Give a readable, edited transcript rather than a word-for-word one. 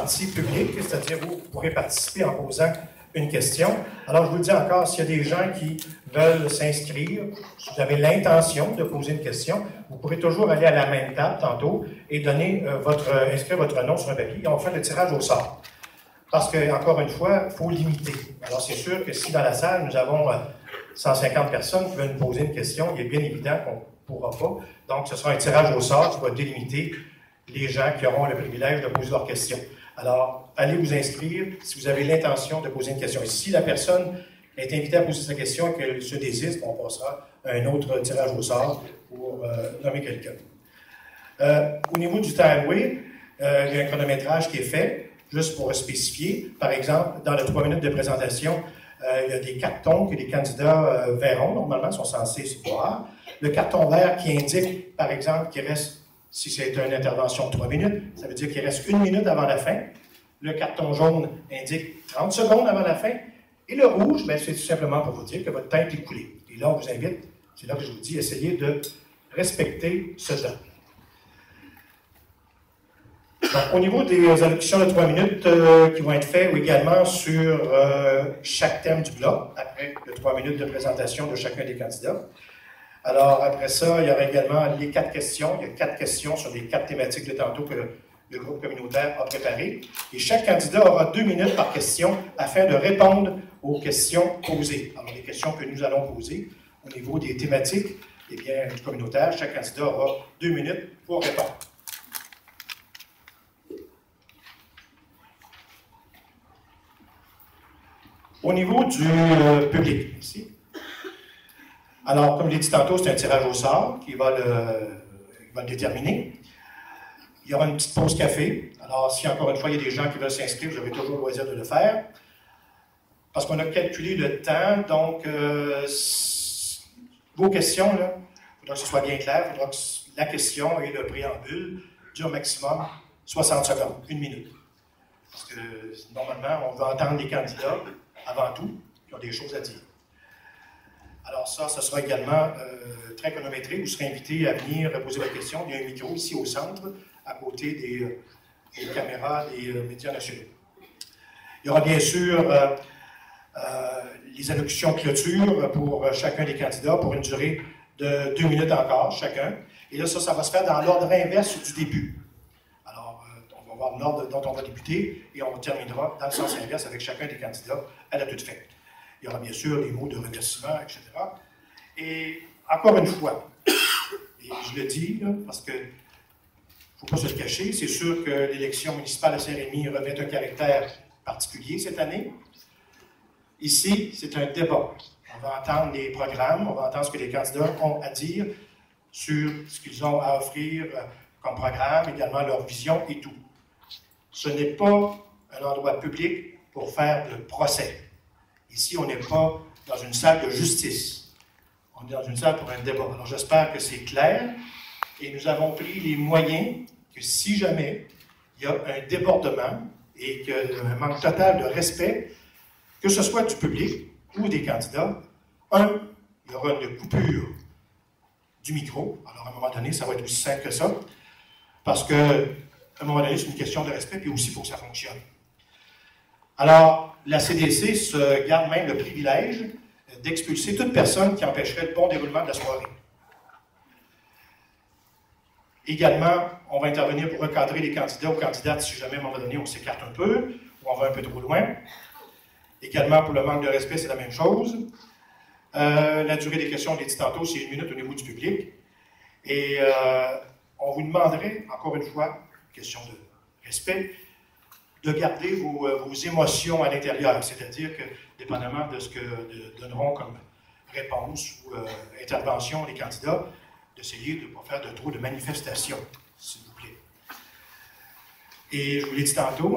partie publique, c'est-à-dire vous pourrez participer en posant une question. Alors, je vous le dis encore, s'il y a des gens qui veulent s'inscrire, si vous avez l'intention de poser une question, vous pourrez toujours aller à la même table tantôt et donner inscrire votre nom sur un papier et on fait le tirage au sort. Parce que, encore une fois, il faut limiter. Alors, c'est sûr que si dans la salle, nous avons 150 personnes qui veulent nous poser une question, il est bien évident qu'on ne pourra pas. Donc, ce sera un tirage au sort qui va délimiter les gens qui auront le privilège de poser leurs questions. Alors, allez vous inscrire si vous avez l'intention de poser une question. Et si la personne est invitée à poser sa question et qu'elle se désiste, on passera à un autre tirage au sort pour nommer quelqu'un. Au niveau du timeway, il y a un chronométrage qui est fait, juste pour spécifier. Par exemple, dans les 3 minutes de présentation, il y a des cartons que les candidats verront. Normalement, ils sont censés se voir. Le carton vert qui indique, par exemple, qu'il reste, si c'est une intervention de 3 minutes, ça veut dire qu'il reste 1 minute avant la fin. Le carton jaune indique 30 secondes avant la fin. Et le rouge, c'est tout simplement pour vous dire que votre temps est écoulé. Et là, on vous invite, c'est là que je vous dis, essayez de respecter ce temps. Donc, au niveau des allocutions de 3 minutes qui vont être faites également sur chaque thème du bloc, après les 3 minutes de présentation de chacun des candidats. Alors, après ça, il y aura également les 4 questions. Il y a 4 questions sur les 4 thématiques de tantôt que le groupe communautaire a préparées. Et chaque candidat aura 2 minutes par question afin de répondre aux questions posées. Alors, les questions que nous allons poser au niveau des thématiques, eh bien, du communautaire, chaque candidat aura 2 minutes pour répondre. Au niveau du public, ici. Alors, comme je l'ai dit tantôt, c'est un tirage au sort qui va le déterminer. Il y aura une petite pause café. Alors, si encore une fois, il y a des gens qui veulent s'inscrire, vous avez toujours le loisir de le faire. Parce qu'on a calculé le temps, donc vos questions, il faudra que ce soit bien clair, il faudra que la question et le préambule durent maximum 60 secondes, 1 minute. Parce que normalement, on va entendre les candidats avant tout, qui ont des choses à dire. Alors ça, ce sera également très chronométré. Vous serez invité à venir poser votre question. Il y a un micro ici au centre, à côté des caméras des médias nationaux. Il y aura bien sûr les allocutions clôture pour chacun des candidats pour une durée de 2 minutes encore, chacun. Et là, ça va se faire dans l'ordre inverse du début. Alors, on va voir l'ordre dont on va débuter et on terminera dans le sens inverse avec chacun des candidats à la toute fin. Il y aura bien sûr les mots de remerciement, etc. Et encore une fois, et je le dis là, parce que il ne faut pas se le cacher, c'est sûr que l'élection municipale à Saint-Rémy revêt un caractère particulier cette année. Ici, c'est un débat. On va entendre les programmes, on va entendre ce que les candidats ont à dire sur ce qu'ils ont à offrir comme programme, également leur vision et tout. Ce n'est pas un endroit public pour faire de procès. Ici, on n'est pas dans une salle de justice. On est dans une salle pour un débat. Alors, j'espère que c'est clair. Et nous avons pris les moyens que si jamais il y a un débordement et qu'il y a un manque total de respect, que ce soit du public ou des candidats, il y aura une coupure du micro. Alors, à un moment donné, ça va être aussi simple que ça. Parce qu'à un moment donné, c'est une question de respect, puis aussi, il faut que ça fonctionne. Alors, la CDC se garde même le privilège d'expulser toute personne qui empêcherait le bon déroulement de la soirée. Également, on va intervenir pour recadrer les candidats ou candidates si jamais à un moment donné on s'écarte un peu ou on va un peu trop loin. Également, pour le manque de respect, c'est la même chose. La durée des questions, on l'a dit tantôt, c'est 1 minute au niveau du public. Et on vous demanderait, encore une fois, question de respect, de garder vos émotions à l'intérieur. C'est-à-dire que, dépendamment de ce que donneront comme réponse ou intervention les candidats, d'essayer de ne pas faire de trop de manifestations, s'il vous plaît. Et je vous l'ai dit tantôt,